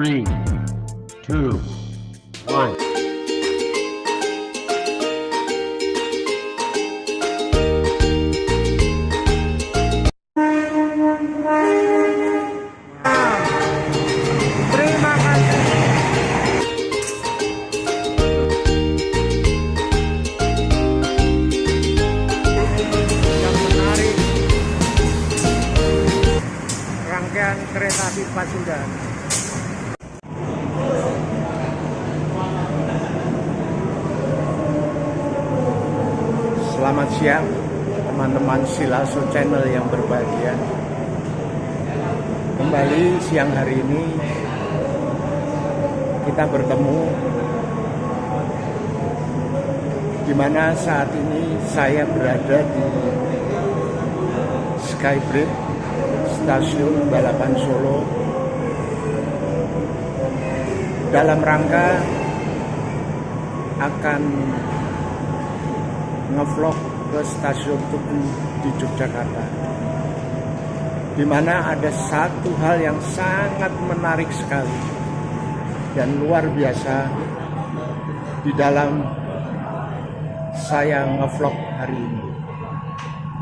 3, 2, 1. Terima kasih. Yang menarik, rangkaian kereta api Pasundan. Selamat siang teman-teman Silaso Channel yang berbahagia. Kembali siang hari ini kita bertemu, di mana saat ini saya berada di Skybridge Stasiun Balapan Solo dalam rangka akan ngevlog ke Stasiun Tugu di Yogyakarta, di mana ada satu hal yang sangat menarik sekali dan luar biasa di dalam saya ngevlog hari ini,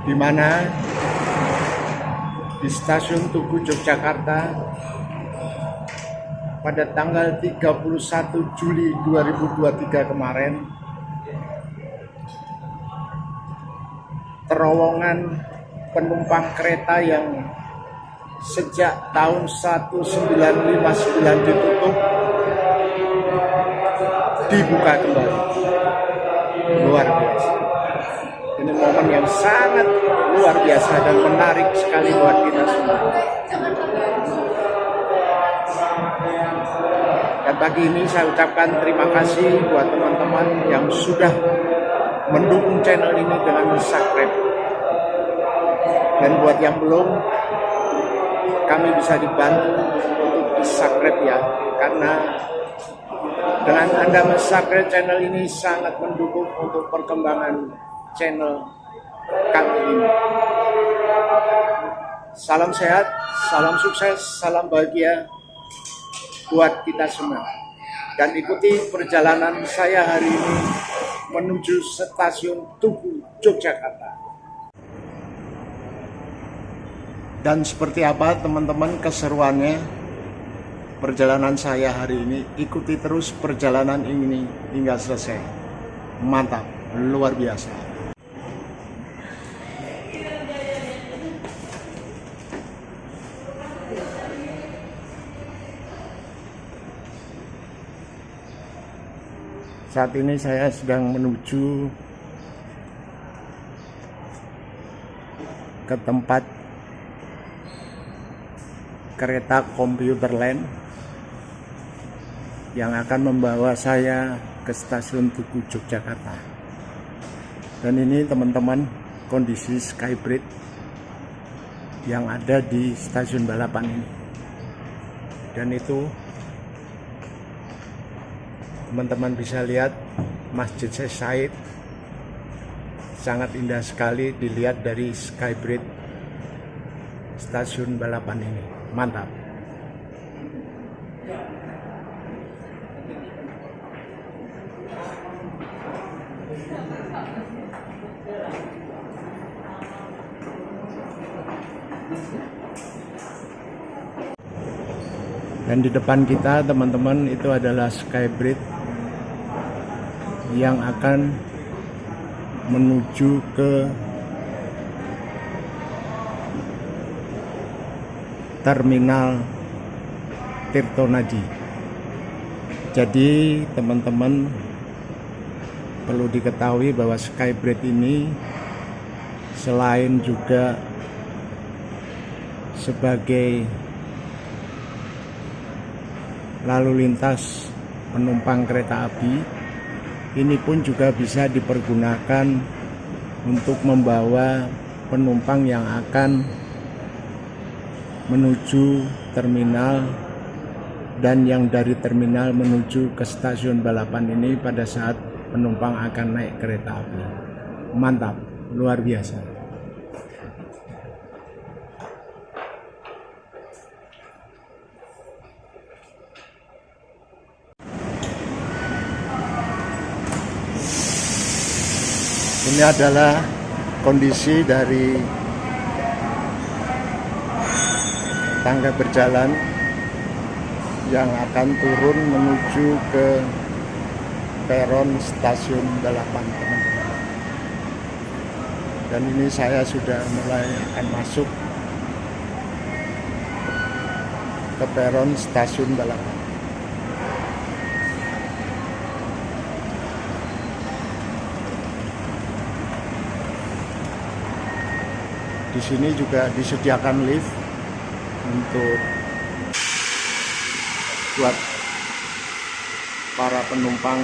di mana di Stasiun Tugu Yogyakarta pada tanggal 31 Juli 2023 kemarin, terowongan penumpang kereta yang sejak tahun 1959 ditutup dibuka kembali. Luar biasa. Ini momen yang sangat luar biasa dan menarik sekali buat kita semua. Dan pagi ini saya ucapkan terima kasih buat teman-teman yang sudah mendukung channel ini dengan subscribe. Dan buat yang belum, kami bisa dibantu untuk subscribe ya, karena dengan Anda subscribe channel ini sangat mendukung untuk perkembangan channel kami ini. Salam sehat, salam sukses, salam bahagia buat kita semua. Dan ikuti perjalanan saya hari ini menuju Stasiun Tugu Yogyakarta. Dan seperti apa teman-teman keseruannya perjalanan saya hari ini, ikuti terus perjalanan ini hingga selesai. Mantap, luar biasa. Saat ini saya sedang menuju ke tempat kereta komuter lain yang akan membawa saya ke Stasiun Tugu Yogyakarta. Dan ini teman-teman kondisi Skybridge yang ada di Stasiun Balapan ini. Dan itu teman-teman bisa lihat Masjid Syekh Said, sangat indah sekali dilihat dari Skybridge Stasiun Balapan ini. Mantap. Dan di depan kita teman-teman itu adalah Skybridge yang akan menuju ke Terminal Tirtonadi. Jadi teman-teman perlu diketahui bahwa Skybridge ini selain juga sebagai lalu lintas penumpang kereta api, ini pun juga bisa dipergunakan untuk membawa penumpang yang akan menuju terminal dan yang dari terminal menuju ke Stasiun Balapan ini pada saat penumpang akan naik kereta api. Mantap, luar biasa. Ini adalah kondisi dari tangga berjalan yang akan turun menuju ke peron stasiun Balapan, teman-teman. Dan ini saya sudah mulai akan masuk ke peron stasiun Balapan. Di sini juga disediakan lift untuk buat para penumpang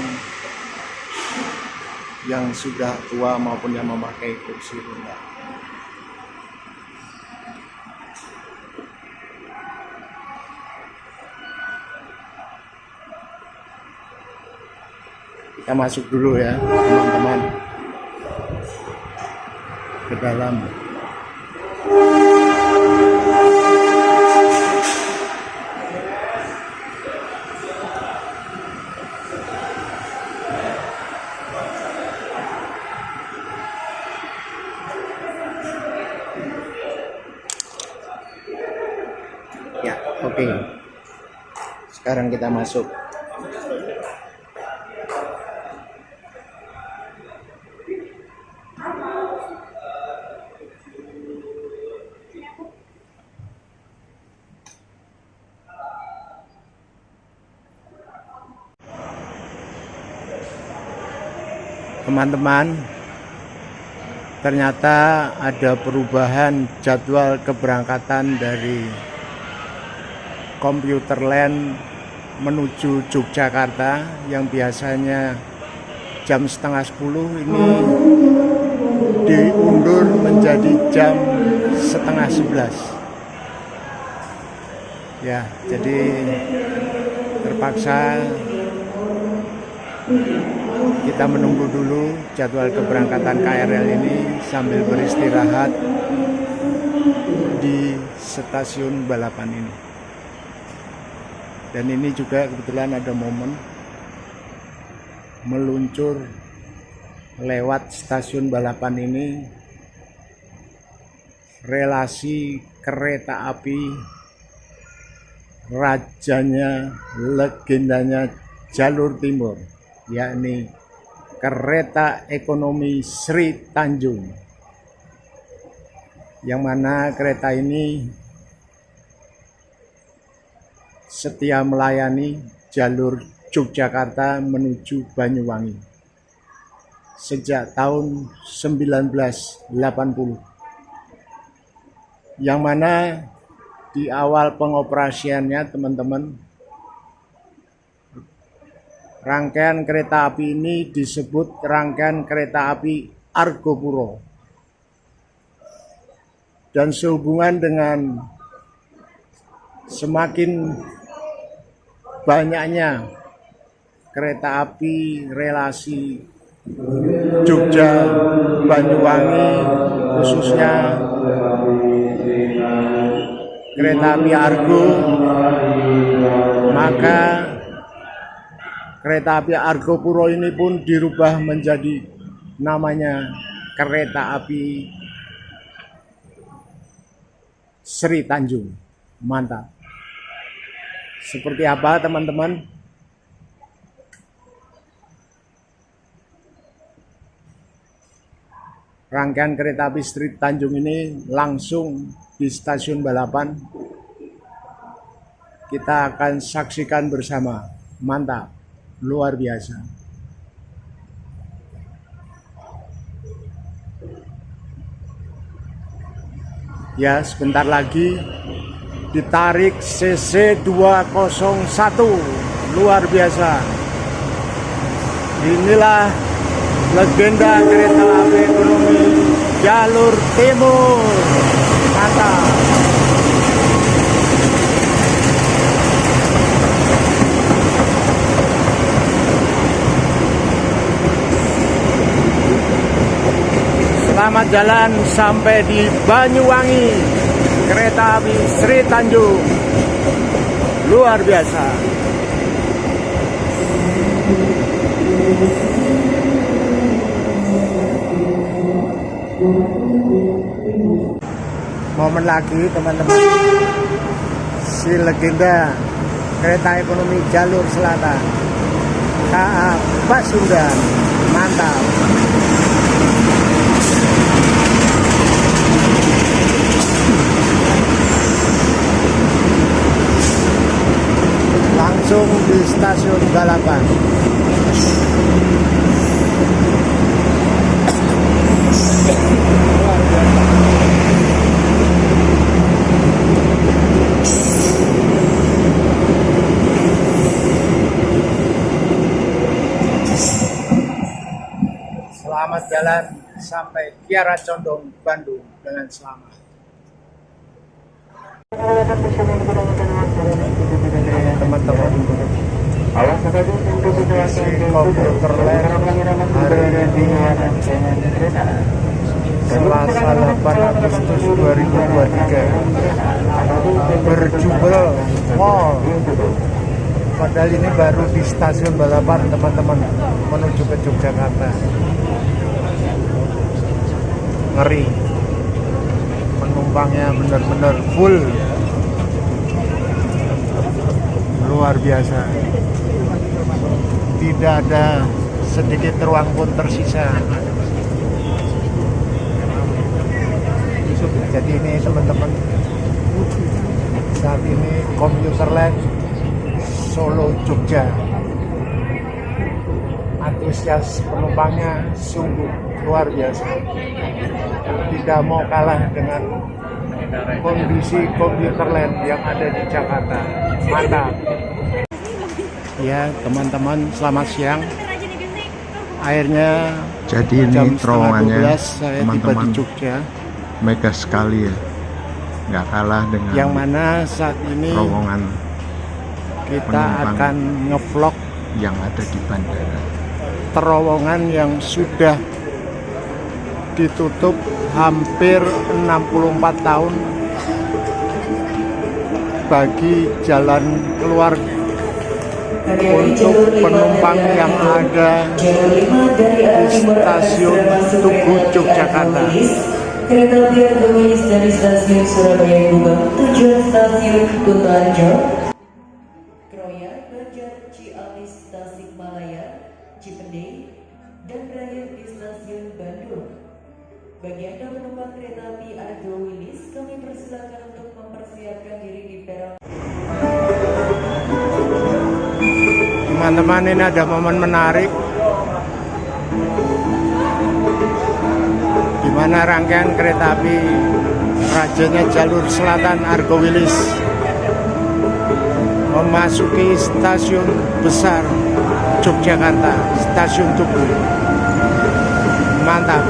yang sudah tua maupun yang memakai kursi roda. Kita masuk dulu ya, teman-teman, ke dalam. Ya, oke. Sekarang kita masuk. Teman-teman, ternyata ada perubahan jadwal keberangkatan dari Computerland menuju Yogyakarta yang biasanya jam setengah 10 ini diundur menjadi jam setengah 11. Ya, jadi terpaksa kita menunggu dulu jadwal keberangkatan KRL ini sambil beristirahat di stasiun Balapan ini. Dan ini juga kebetulan ada momen meluncur lewat stasiun Balapan ini relasi kereta api rajanya, legendanya jalur timur, yakni kereta ekonomi Sri Tanjung, yang mana kereta ini setia melayani jalur Yogyakarta menuju Banyuwangi sejak tahun 1980, yang mana di awal pengoperasiannya, teman-teman, rangkaian kereta api ini disebut rangkaian kereta api Argo Puro. Dan sehubungan dengan semakin banyaknya kereta api relasi Jogja Banyuwangi, khususnya kereta api Argo, maka kereta api Argo Puro ini pun dirubah menjadi namanya kereta api Sri Tanjung. Mantap. Seperti apa, teman-teman? Rangkaian kereta api Sri Tanjung ini langsung di stasiun Balapan. Kita akan saksikan bersama. Mantap. Luar biasa. Ya, sebentar lagi ditarik CC 201. Luar biasa. Inilah legenda kereta api ekonomi jalur timur. Mantap. Selamat jalan sampai di Banyuwangi, kereta api Sri Tanjung. Luar biasa. Momen lagi teman-teman, si legenda kereta ekonomi jalur selatan KA Pasundan, mantap. Langsung di stasiun balapan. Selamat jalan sampai Kiara Condong, Bandung dengan selamat. Teman-teman, si komputer land hari ini Selasa 8 Agustus 2023 berjubel mall. Padahal ini baru di stasiun balapan teman-teman, menuju ke Yogyakarta. Ngeri, penumpangnya benar-benar full, luar biasa, tidak ada sedikit ruang pun tersisa. Jadi ini teman-teman, saat ini komuter lain Solo Jogja, antusias penumpangnya sungguh luar biasa, tidak mau kalah dengan kondisi komuter lain yang ada di Jakarta. Mantap ya teman-teman, selamat siang. Akhirnya Jadi ini jam terowongannya 11 saya tiba di teman-teman Jogja, mega sekali ya, nggak kalah dengan yang mana saat ini terowongan kita penumpang akan ngevlog yang ada di bandara. terowongan yang sudah ditutup hampir 64 tahun bagi jalan keluar untuk penumpang yang ada di stasiun Tugu Yogyakarta. Kereta api Argowilis dari stasiun Surabaya Gubeng tujuan stasiun Kutoarjo, Kroya, Banjar, Ciamis, Tasikmalaya, Cipendei, dan berakhir di stasiun Bandung. Bagi Anda penumpang kereta api Argowilis, kami persilakan untuk mempersiapkan diri di peron. Teman-teman, ini ada momen menarik di mana rangkaian kereta api rajanya jalur selatan Argowilis memasuki stasiun besar Yogyakarta, stasiun Tugu. Mantap,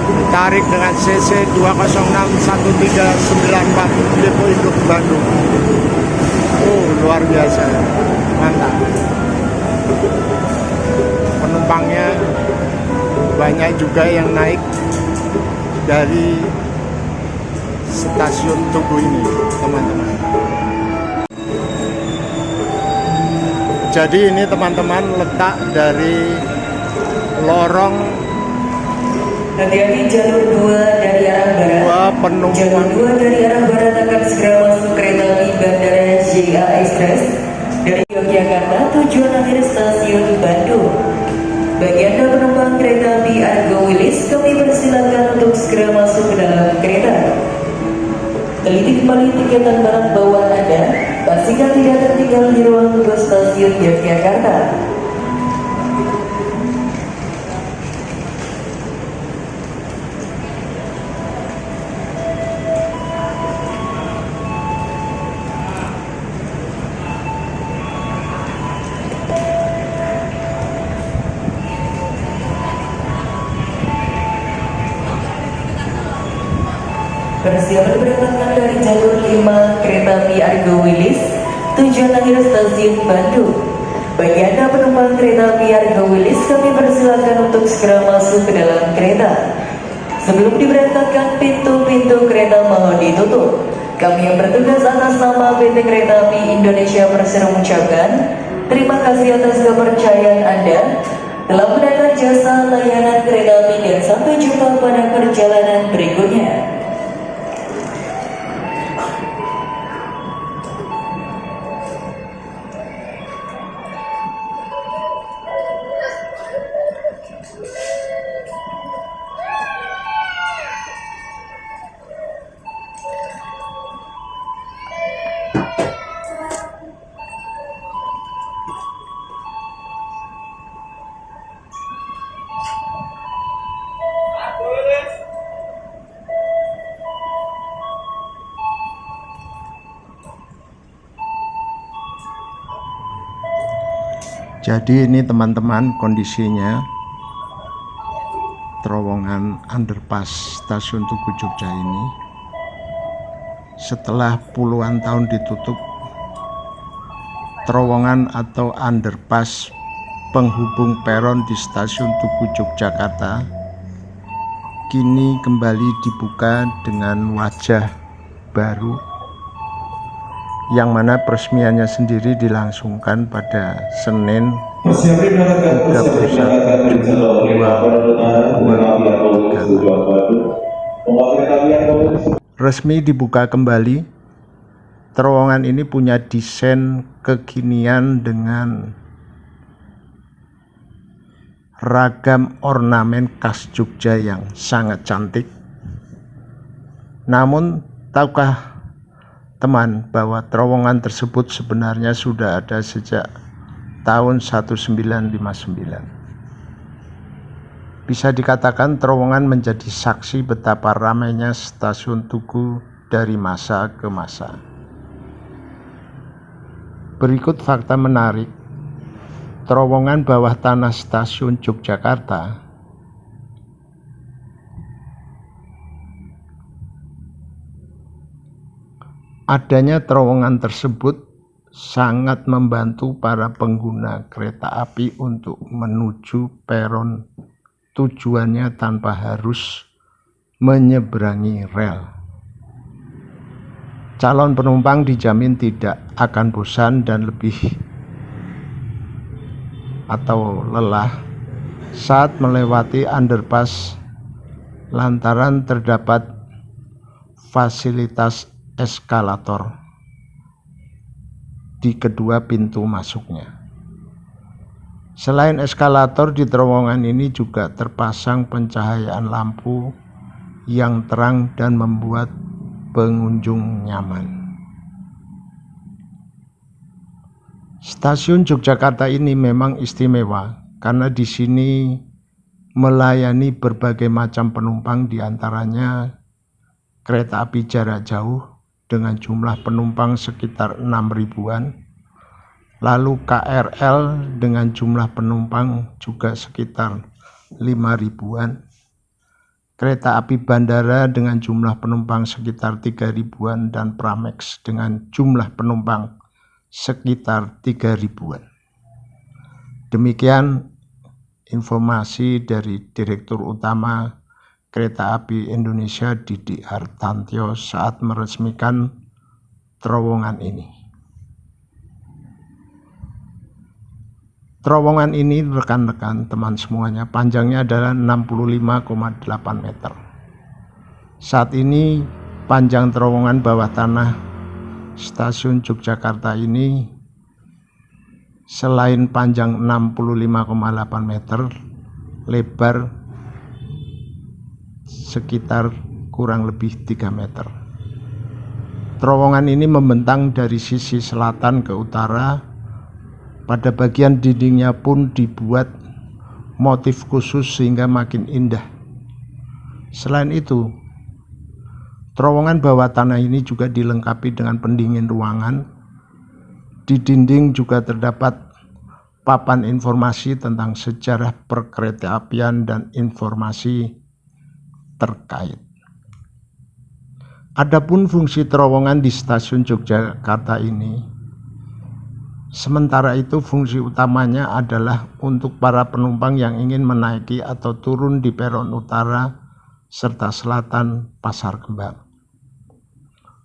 ditarik dengan CC 2061394 Depo Induk Bandung. Luar biasa, mantap. Penumpangnya banyak juga yang naik dari stasiun Tugu ini, teman-teman. Jadi ini teman-teman letak dari lorong Hati-hati jalur 2 dari arah barat. Jalur 2 dari arah barat akan segera masuk kereta api Bandara JA Express dari Yogyakarta tujuan akhir stasiun Bandung. Bagi Anda penumpang kereta api Argowilis, kami persilakan untuk segera masuk ke dalam kereta. Teliti kembali tiketan barang bawaan Anda, pastikan tidak tertinggal di ruang tunggu stasiun Yogyakarta. Persiapan berangkat dari jalur 5 kereta api Argowilis tujuan akhir stasiun Bandung. Bagi Anda penumpang kereta api Argowilis, kami persilakan untuk segera masuk ke dalam kereta. Sebelum diberangkatkan, pintu-pintu kereta mohon ditutup. Kami yang bertugas atas nama PT Kereta Api Indonesia Persero mengucapkan terima kasih atas kepercayaan Anda telah mendapat jasa layanan kereta api dan sampai jumpa pada perjalanan Jadi ini teman-teman kondisinya terowongan underpass stasiun Tugu Jogja ini setelah puluhan tahun ditutup. Terowongan atau underpass penghubung peron di stasiun Tugu Yogyakarta kini kembali dibuka dengan wajah baru, yang mana peresmiannya sendiri dilangsungkan pada Senin 31 Juli 2023. Resmi dibuka kembali. Terowongan ini punya desain kekinian dengan ragam ornamen khas Jogja yang sangat cantik. Namun, tahukah teman bahwa terowongan tersebut sebenarnya sudah ada sejak tahun 1959. Bisa dikatakan terowongan menjadi saksi betapa ramainya stasiun Tugu dari masa ke masa. Berikut fakta menarik. Terowongan bawah tanah stasiun Yogyakarta adanya terowongan tersebut sangat membantu para pengguna kereta api untuk menuju peron tujuannya tanpa harus menyeberangi rel. Calon penumpang dijamin tidak akan bosan dan lelah saat melewati underpass lantaran terdapat fasilitas eskalator di kedua pintu masuknya. Selain eskalator, di terowongan ini juga terpasang pencahayaan lampu yang terang dan membuat pengunjung nyaman. Stasiun Yogyakarta ini memang istimewa karena di sini melayani berbagai macam penumpang, diantaranya kereta api jarak jauh dengan jumlah penumpang sekitar 6.000-an, lalu KRL dengan jumlah penumpang juga sekitar 5.000-an, kereta api bandara dengan jumlah penumpang sekitar 3.000-an, dan Pramex dengan jumlah penumpang sekitar 3.000-an. Demikian informasi dari Direktur Utama Kereta Api Indonesia Didi Hartantyo saat meresmikan terowongan ini. Terowongan ini, rekan-rekan, teman semuanya, panjangnya adalah 65,8 meter. Saat ini panjang terowongan bawah tanah stasiun Yogyakarta ini selain panjang 65,8 meter, lebar sekitar kurang lebih 3 meter. Terowongan ini membentang dari sisi selatan ke utara. Pada bagian dindingnya pun dibuat motif khusus sehingga makin indah. Selain itu, terowongan bawah tanah ini juga dilengkapi dengan pendingin ruangan. Di dinding juga terdapat papan informasi tentang sejarah perkeretaapian dan informasi terkait. Adapun fungsi terowongan di stasiun Yogyakarta ini, sementara itu fungsi utamanya adalah untuk para penumpang yang ingin menaiki atau turun di peron utara serta selatan Pasar Kembang.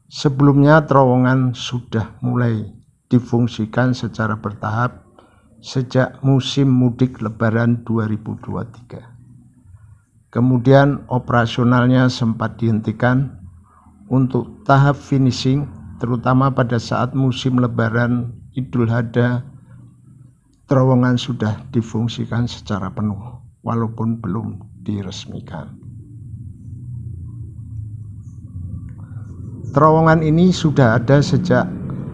Sebelumnya terowongan sudah mulai difungsikan secara bertahap sejak musim mudik Lebaran 2023. Kemudian operasionalnya sempat dihentikan untuk tahap finishing, terutama pada saat musim Lebaran Idul Adha. Terowongan sudah difungsikan secara penuh walaupun belum diresmikan. Terowongan ini sudah ada sejak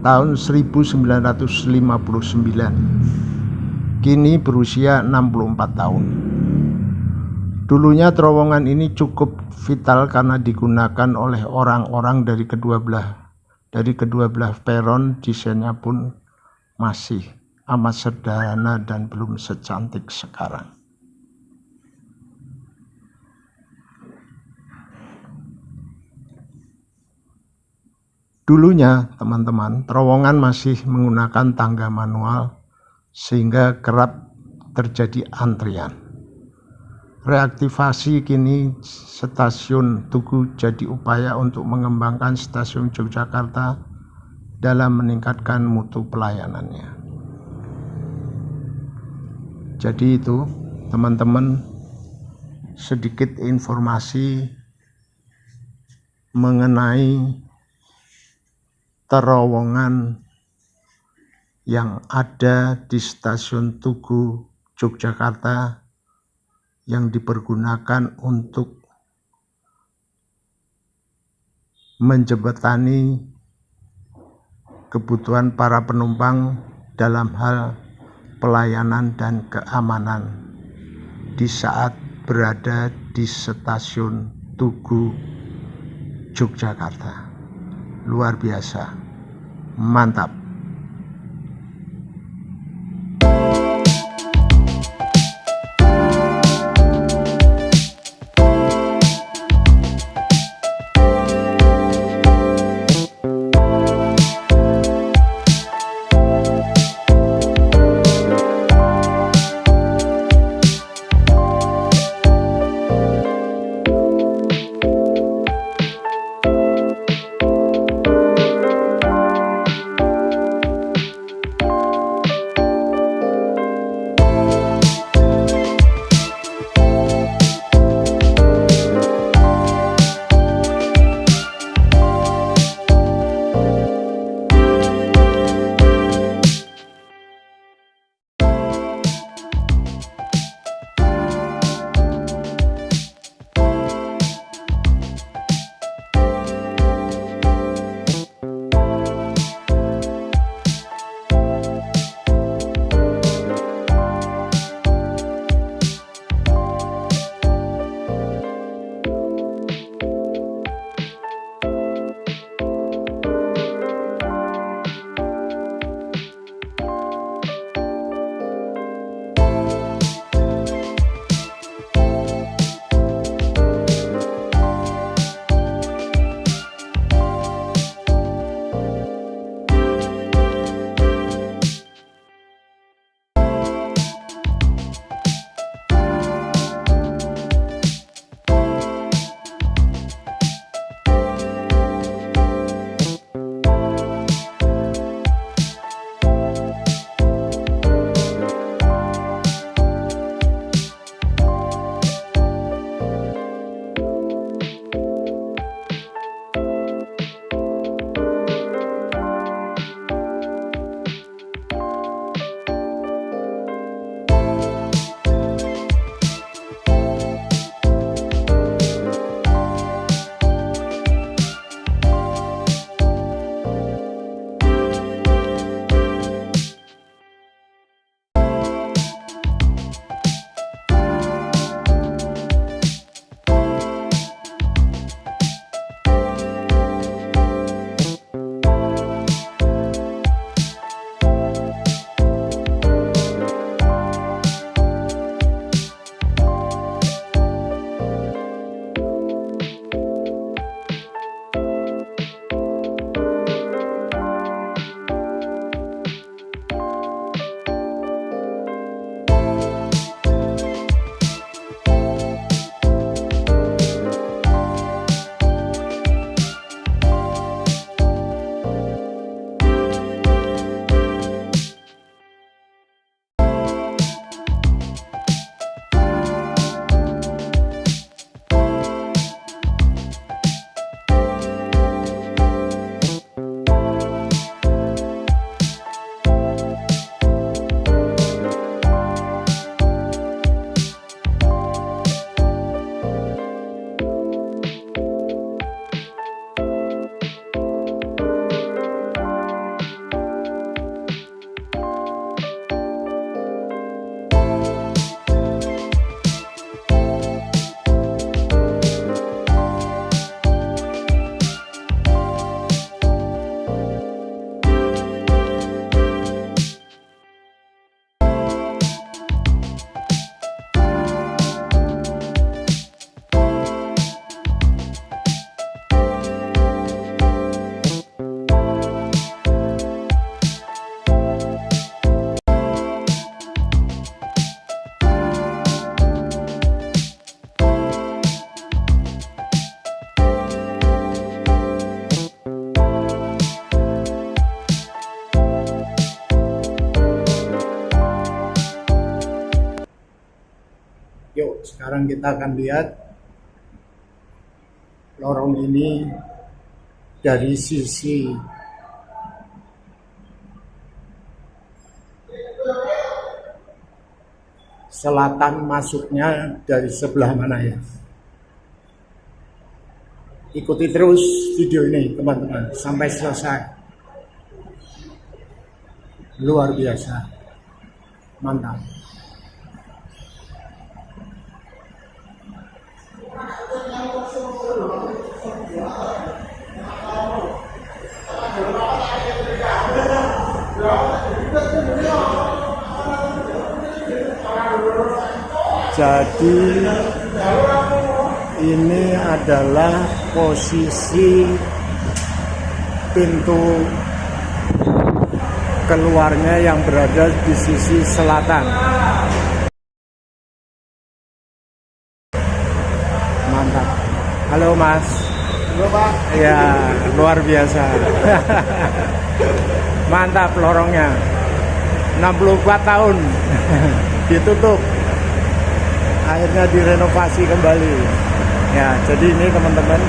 tahun 1959. Kini berusia 64 tahun. Dulunya terowongan ini cukup vital karena digunakan oleh orang-orang dari kedua belah peron. Desainnya pun masih amat sederhana dan belum secantik sekarang. Dulunya, teman-teman, terowongan masih menggunakan tangga manual sehingga kerap terjadi antrian. Reaktivasi kini stasiun Tugu jadi upaya untuk mengembangkan stasiun Yogyakarta dalam meningkatkan mutu pelayanannya. Jadi itu, teman-teman, sedikit informasi mengenai terowongan yang ada di stasiun Tugu Yogyakarta yang dipergunakan untuk menjembatani kebutuhan para penumpang dalam hal pelayanan dan keamanan di saat berada di stasiun Tugu Yogyakarta. Luar biasa, mantap. sekarang kita akan lihat lorong ini dari sisi selatan masuknya dari sebelah mana ya. Ikuti terus video ini teman-teman sampai selesai. Luar biasa. Mantap. Jadi ini adalah posisi pintu keluarnya yang berada di sisi selatan. Mantap. Halo Mas. Halo Pak. Ya, luar biasa. Mantap lorongnya. 64 tahun ditutup. Akhirnya direnovasi kembali. Ya, jadi ini teman-teman,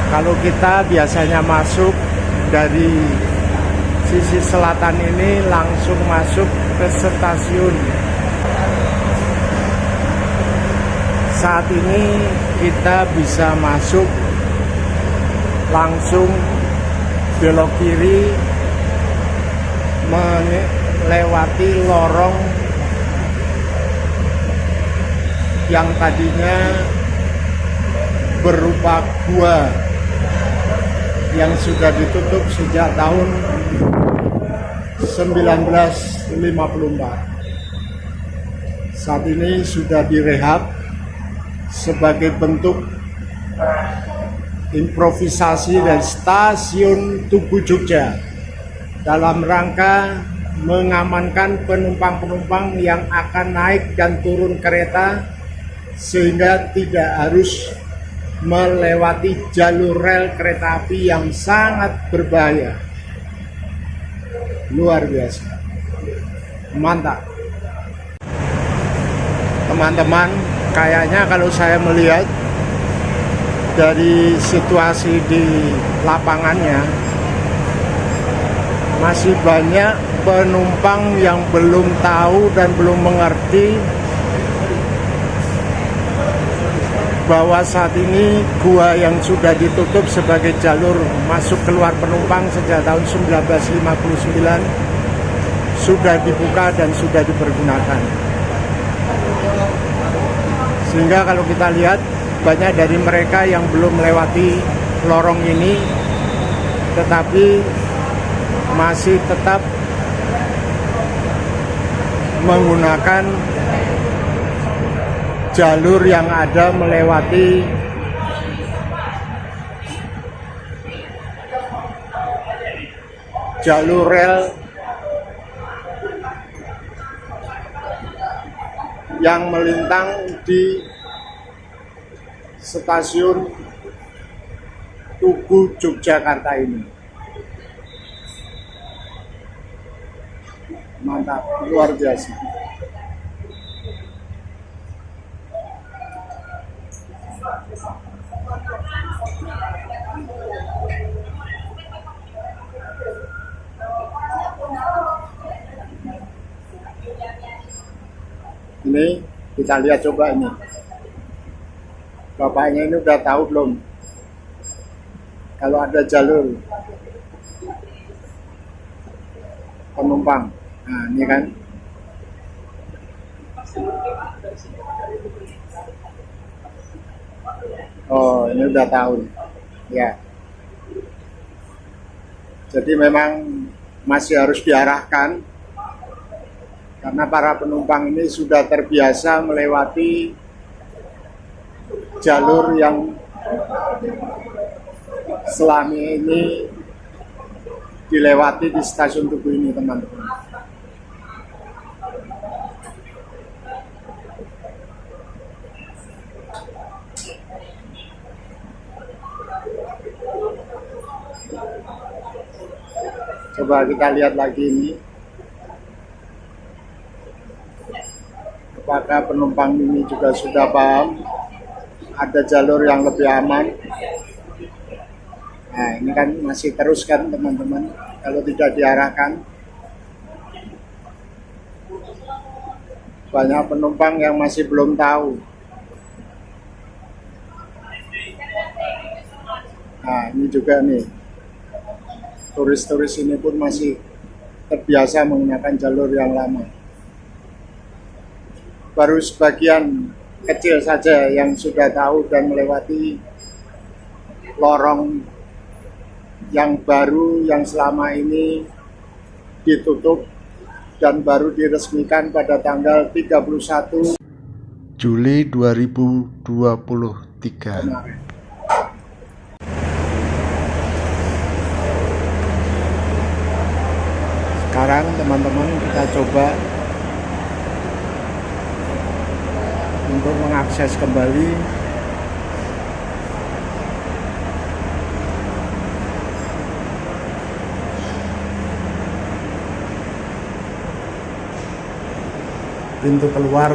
kalau kita biasanya masuk dari sisi selatan ini langsung masuk ke stasiun. Saat ini kita bisa masuk langsung belok kiri melewati lorong yang tadinya berupa gua yang sudah ditutup sejak tahun 1954. Saat ini sudah direhab sebagai bentuk improvisasi dari stasiun Tugu Jogja dalam rangka mengamankan penumpang-penumpang yang akan naik dan turun kereta sehingga tidak harus melewati jalur rel kereta api yang sangat berbahaya. Luar biasa. Mantap. Teman-teman, kayaknya kalau saya melihat dari situasi di lapangannya, masih banyak penumpang yang belum tahu dan belum mengerti bahwa saat ini gua yang sudah ditutup sebagai jalur masuk keluar penumpang sejak tahun 1959 sudah dibuka dan sudah dipergunakan. Sehingga kalau kita lihat banyak dari mereka yang belum melewati lorong ini tetapi masih tetap menggunakan jalur yang ada melewati jalur rel yang melintang di stasiun Tugu Yogyakarta ini. Mantap, luar biasa. Ini kita lihat coba ini. Bapaknya ini udah tahu belum kalau ada jalur penumpang? Nah, ini kan. Oh, ini udah tahu. Ya. Jadi memang masih harus diarahkan karena para penumpang ini sudah terbiasa melewati jalur yang selama ini dilewati di stasiun Tugu ini, teman-teman. Coba kita lihat lagi ini. Apakah maka penumpang ini juga sudah paham ada jalur yang lebih aman. Nah, ini kan masih terus kan teman-teman, kalau tidak diarahkan. Banyak penumpang yang masih belum tahu. Nah, ini juga nih, turis-turis ini pun masih terbiasa menggunakan jalur yang lama. Baru sebagian kecil saja yang sudah tahu dan melewati lorong yang baru yang selama ini ditutup dan baru diresmikan pada tanggal 31 Juli 2023. kemarin. Sekarang teman-teman kita coba untuk mengakses kembali pintu keluar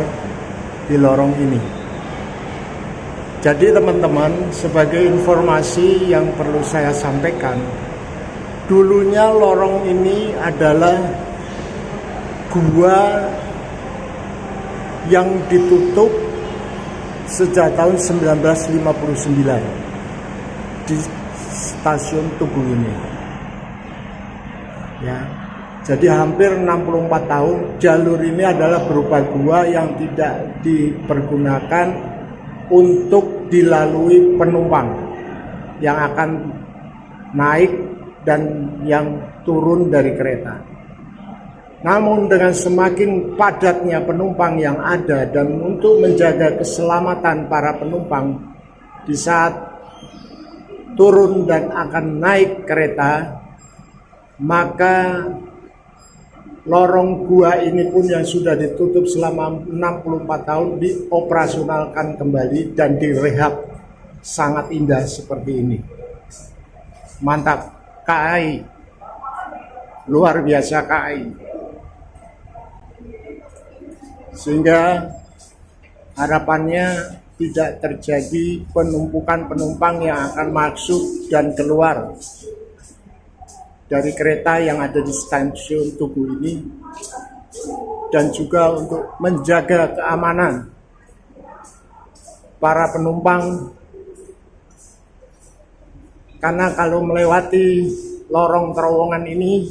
di lorong ini. Jadi teman-teman, sebagai informasi yang perlu saya sampaikan, dulunya lorong ini adalah gua yang ditutup sejak tahun 1959 di stasiun Tugu ini. Ya. Jadi hampir 64 tahun jalur ini adalah berupa gua yang tidak dipergunakan untuk dilalui penumpang yang akan naik dan yang turun dari kereta. Namun dengan semakin padatnya penumpang yang ada dan untuk menjaga keselamatan para penumpang di saat turun dan akan naik kereta, maka lorong gua ini pun yang sudah ditutup selama 64 tahun dioperasionalkan kembali dan direhab. Sangat indah seperti ini. Mantap, KAI. Luar biasa KAI. Sehingga harapannya tidak terjadi penumpukan penumpang yang akan masuk dan keluar dari kereta yang ada di stasiun Tugu ini, dan juga untuk menjaga keamanan para penumpang, karena kalau melewati lorong terowongan ini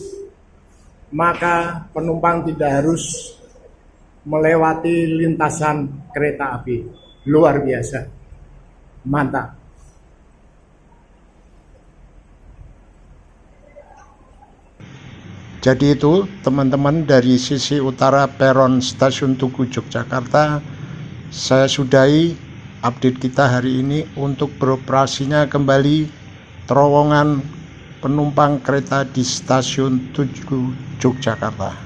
maka penumpang tidak harus melewati lintasan kereta api. Luar biasa, mantap. Jadi itu teman-teman, dari sisi utara peron stasiun Tugu Yogyakarta, saya sudahi update kita hari ini untuk beroperasinya kembali terowongan penumpang kereta di stasiun Tugu Yogyakarta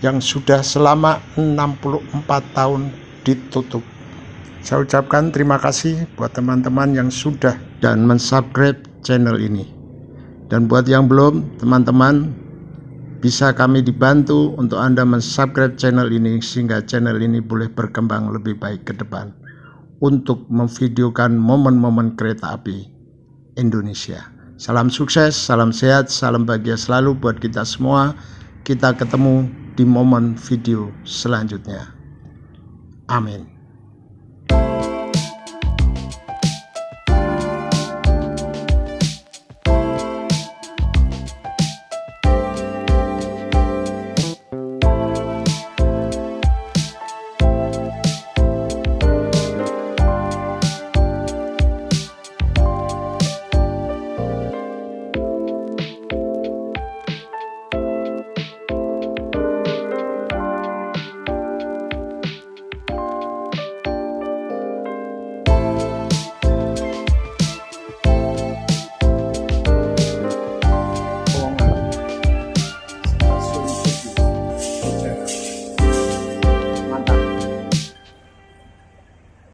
yang sudah selama 64 tahun ditutup. Saya ucapkan terima kasih buat teman-teman yang sudah dan mensubscribe channel ini. Dan buat yang belum, teman-teman bisa kami dibantu untuk Anda mensubscribe channel ini sehingga channel ini boleh berkembang lebih baik ke depan untuk memvideokan momen-momen kereta api Indonesia. Salam sukses, salam sehat, salam bahagia selalu buat kita semua. Kita ketemu di momen video selanjutnya. Amin.